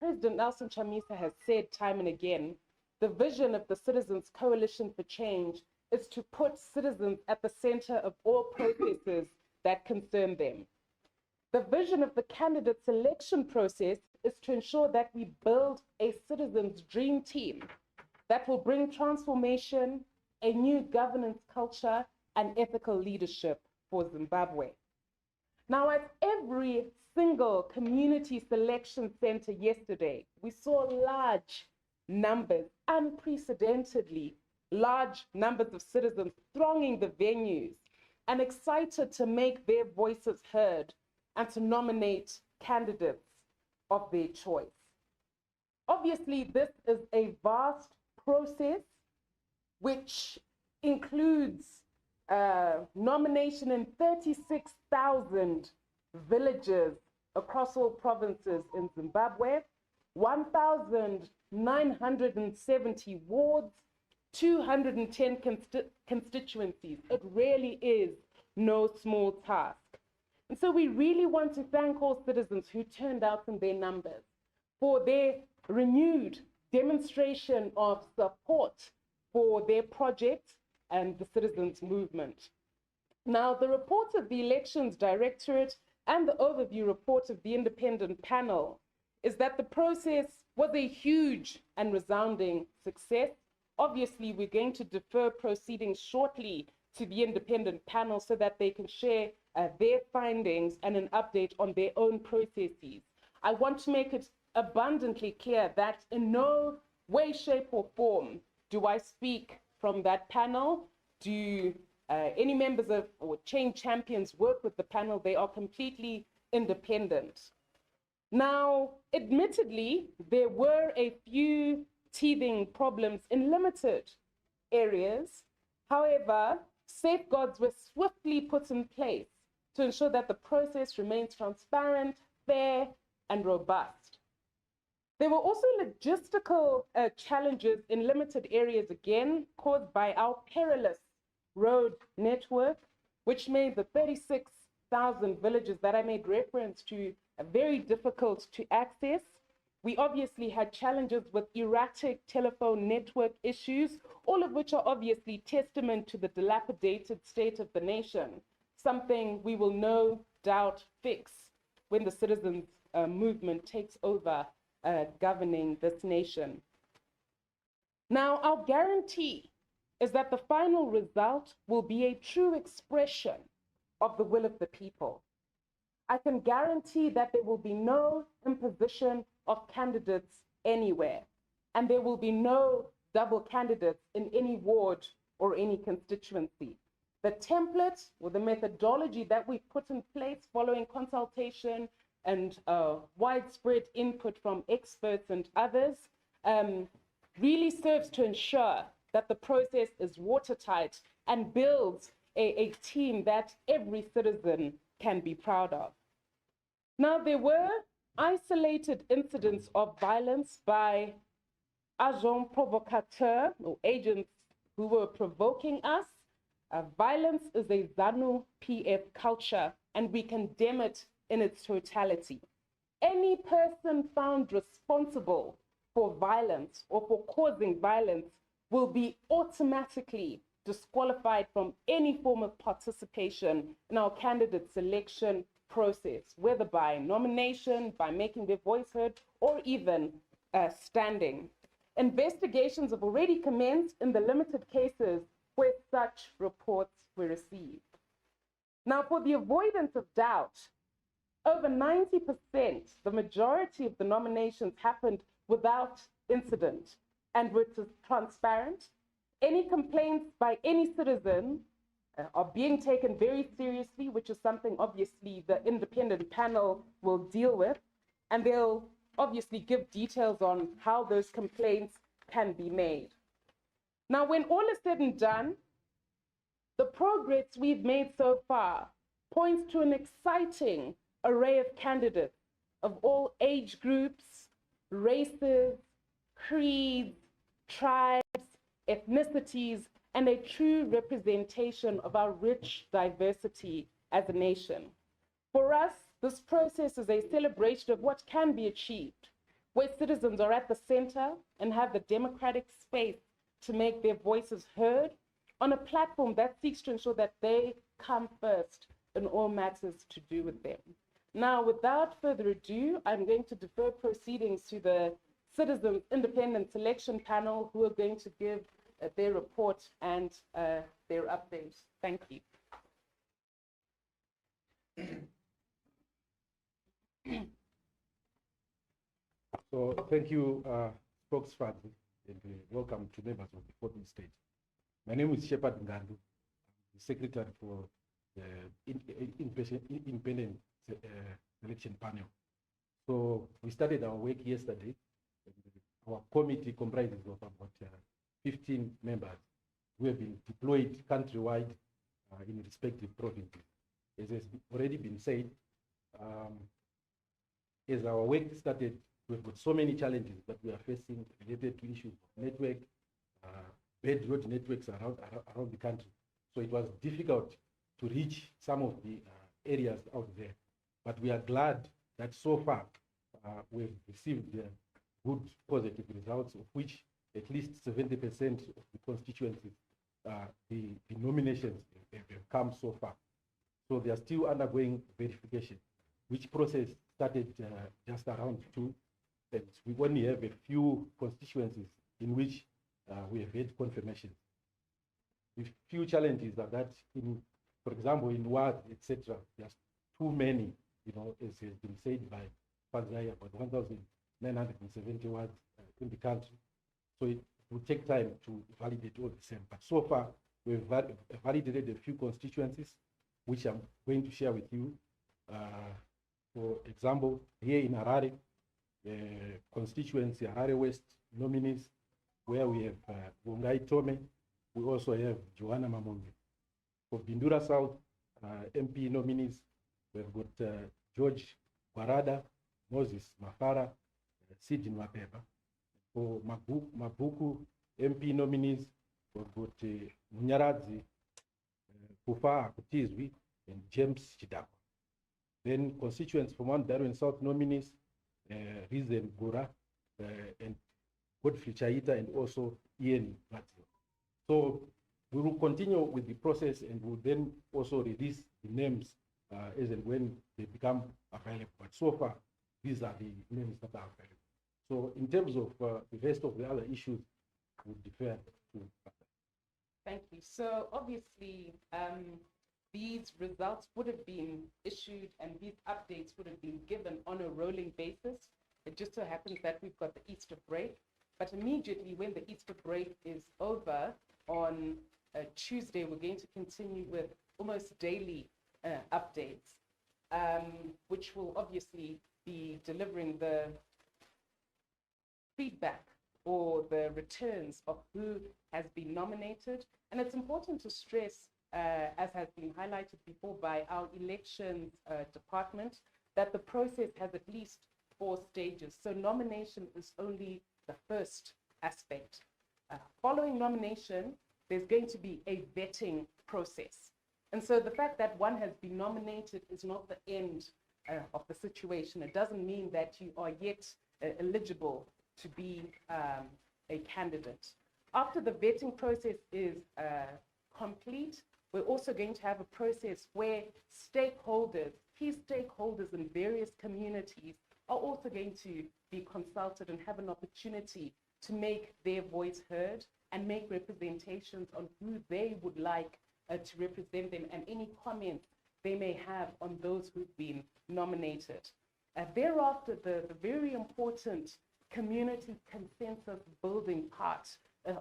President Nelson Chamisa has said time and again, the vision of the Citizens Coalition for Change is to put citizens at the center of all processes that concern them. The vision of the candidate selection process is to ensure that we build a citizens' dream team that will bring transformation, a new governance culture, and ethical leadership for Zimbabwe. Now, at every single community selection center yesterday, we saw large numbers, unprecedentedly large numbers of citizens thronging the venues and excited to make their voices heard and to nominate candidates of their choice. Obviously, this is a vast process which includes nomination in 36,000 villages across all provinces in Zimbabwe, 1,970 wards, 210 constituencies. It really is no small task. And so we really want to thank all citizens who turned out in their numbers for their renewed demonstration of support for their project and the citizens' movement. Now, the report of the Elections Directorate and the overview report of the independent panel is that the process was a huge and resounding success. Obviously, we're going to defer proceedings shortly to the independent panel so that they can share their findings and an update on their own processes. I want to make it abundantly clear that in no way, shape, or form do I speak from that panel. Do any members of or change champions work with the panel? They are completely independent. Now, admittedly, there were a few teething problems in limited areas. However, safeguards were swiftly put in place to ensure that the process remains transparent, fair, and robust. There were also logistical challenges in limited areas, again, caused by our perilous road network, which made the 36,000 villages that I made reference to very difficult to access. We obviously had challenges with erratic telephone network issues, all of which are obviously testament to the dilapidated state of the nation, something we will no doubt fix when the citizens' movement takes over governing this nation. Now, our guarantee is that the final result will be a true expression of the will of the people. I can guarantee that there will be no imposition of candidates anywhere, and there will be no double candidates in any ward or any constituency. The template or the methodology that we put in place following consultation and widespread input from experts and others really serves to ensure that the process is watertight and builds a team that every citizen can be proud of. Now, there were isolated incidents of violence by agents provocateurs or agents who were provoking us. Violence is a ZANU PF culture, and we condemn it in its totality. Any person found responsible for violence or for causing violence will be automatically disqualified from any form of participation in our candidate selection process, whether by nomination, by making their voice heard, or even standing. Investigations have already commenced in the limited cases where such reports were received. Now, for the avoidance of doubt, over 90%, the majority of the nominations happened without incident and were transparent. Any complaints by any citizen are being taken very seriously, which is something obviously the independent panel will deal with, and they'll obviously give details on how those complaints can be made. Now, when all is said and done, the progress we've made so far points to an exciting array of candidates of all age groups, races, creeds, tribes, ethnicities, and a true representation of our rich diversity as a nation. For us, this process is a celebration of what can be achieved where citizens are at the center and have the democratic space to make their voices heard on a platform that seeks to ensure that they come first in all matters to do with them. Now, without further ado, I'm going to defer proceedings to the Citizens Independent Selection Panel, who are going to give their report and their updates. Thank you. So thank you, spokesperson, and welcome to members of the 14th state. My name is Shepard Ngandu, the secretary for the independent selection panel. So we started our work yesterday. Our committee comprises of about 15 members who have been deployed countrywide in respective provinces. As has already been said, as our work started, we've got so many challenges that we are facing related to issues of network, bad road networks around the country. So it was difficult to reach some of the areas out there. But we are glad that so far we've received good positive results, of which at least 70% of the constituencies, the nominations have come so far. So they are still undergoing verification, which process started just around 2. And we only have a few constituencies in which we have had confirmation. The few challenges are that, for example, in wards, etc., there's too many, as has been said by Fazaya, about 1,970 wards in the country. So it will take time to validate all the same. But so far, we've validated a few constituencies, which I'm going to share with you. For example, here in Harare, constituency Harare West nominees, where we have Wongai Tome, we also have Joanna Mamonge. For Bindura South, MP nominees, we've got George Warada, Moses Mafara, Sidin Wapeba. For Mabuku MP nominees, we've got Munyaradzi, Kufa Akutizwi, and James Chidakwa. Then constituents from Mount Darwin South nominees, Rizen Gura, and Godfrey Chaita, and also Ian Matthew. So we will continue with the process, and we'll then also release the names as and when they become available. But so far, these are the names that are available. So in terms of the rest of the other issues, we'll defer to. Thank you. So obviously, these results would have been issued and these updates would have been given on a rolling basis. It just so happens that we've got the Easter break, but immediately when the Easter break is over on Tuesday, we're going to continue with almost daily updates, which will obviously be delivering the feedback or the returns of who has been nominated. And it's important to stress, as has been highlighted before by our elections department, that the process has at least 4 stages. So nomination is only the first aspect. Following nomination, there's going to be a vetting process. And so the fact that one has been nominated is not the end of the situation. It doesn't mean that you are yet eligible to be a candidate. After the vetting process is complete, we're also going to have a process where stakeholders, key stakeholders in various communities are also going to be consulted and have an opportunity to make their voice heard and make representations on who they would like to represent them and any comments they may have on those who've been nominated. Thereafter, the very important community consensus building part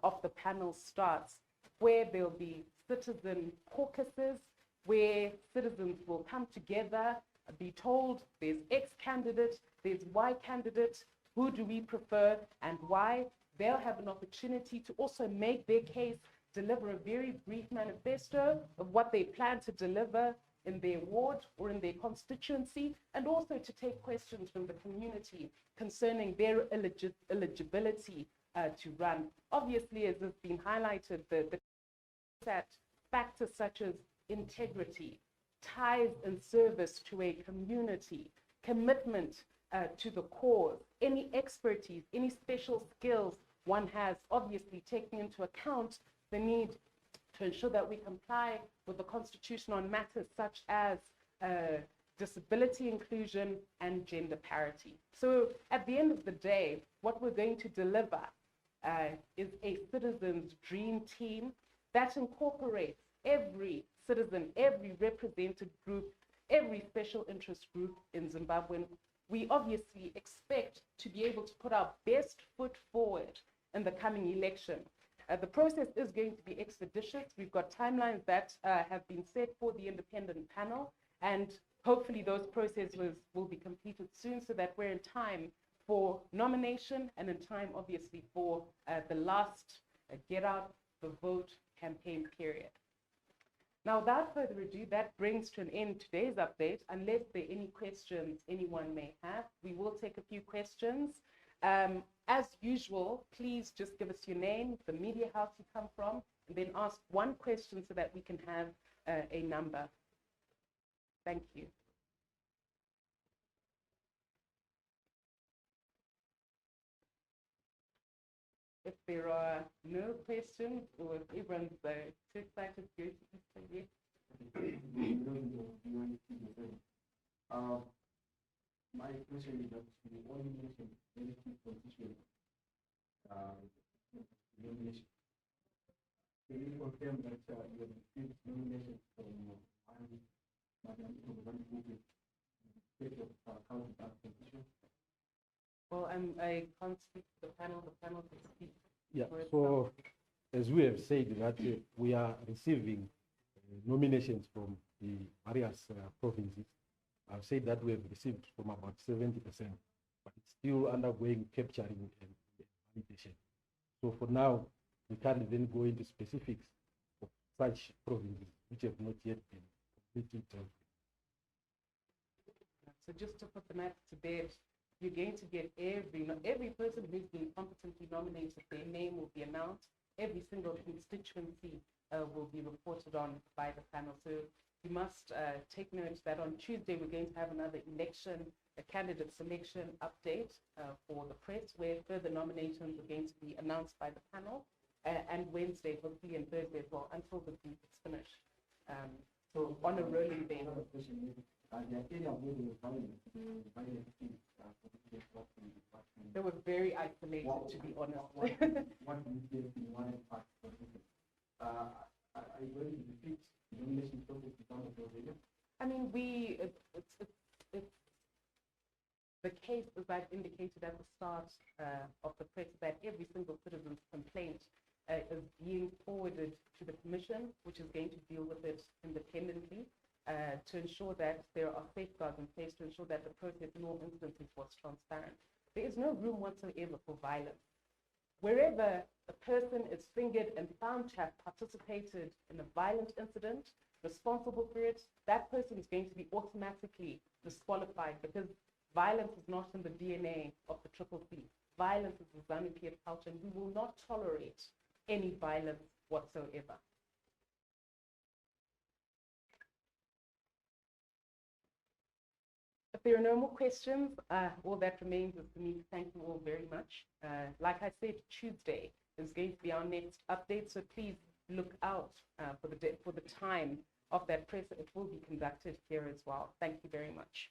of the panel starts, where there'll be citizen caucuses, where citizens will come together, be told there's X candidate, there's Y candidate, who do we prefer and why. They'll have an opportunity to also make their case, deliver a very brief manifesto of what they plan to deliver in their ward or in their constituency, and also to take questions from the community concerning their eligibility to run. Obviously, as has been highlighted, that factors such as integrity, ties and service to a community, commitment to the cause, any expertise, any special skills one has, obviously taking into account the need to ensure that we comply with the Constitution on matters such as disability inclusion and gender parity. So at the end of the day, what we're going to deliver is a citizen's dream team that incorporates every citizen, every represented group, every special interest group in Zimbabwe. We obviously expect to be able to put our best foot forward in the coming election. The process is going to be expeditious. We've got timelines that have been set for the independent panel, and hopefully those processes will be completed soon so that we're in time for nomination and in time, obviously, for the last get out the vote campaign period. Now, without further ado, that brings to an end today's update. Unless there are any questions anyone may have, we will take a few questions. As usual, please just give us your name, the media house you come from, and then ask one question so that we can have a number. Thank you. If there are no questions, or if everyone's too excited to go to Easter yet. My question is that you only mentioned very few constituents nomination. Can you confirm that you have received nominations from one group state of county constitution? Well, I can't speak to the panel. The panel can speak. Yeah, so as we have said that we are receiving nominations from the various provinces. I've said that we have received from about 70%, but it's still undergoing capturing and validation. So for now, we can't then go into specifics of such provinces which have not yet been completely dealt with. So just to put the matter to bed, you're going to get every person who's been competently nominated, their name will be announced. Every single constituency will be reported on by the panel. So you must take note that on Tuesday we're going to have another election, a candidate selection update for the press, where further nominations are going to be announced by the panel, and Wednesday, hopefully, and Thursday as well, until the group is finished. So on a rolling basis. They were very isolated, to be honest. I mean, it's the case, as I've indicated at the start of the press, that every single citizen's complaint is being forwarded to the commission, which is going to deal with it independently, to ensure that there are safeguards in place, to ensure that the process in all instances was transparent. There is no room whatsoever for violence. Wherever a person is fingered and found to have participated in a violent incident, responsible for it, that person is going to be automatically disqualified, because violence is not in the DNA of the CCC. Violence is the ZANU-PF culture, and we will not tolerate any violence whatsoever. If there are no more questions, all that remains is for me to thank you all very much. Like I said, Tuesday is going to be our next update, so please look out for the time of that press. It will be conducted here as well. Thank you very much.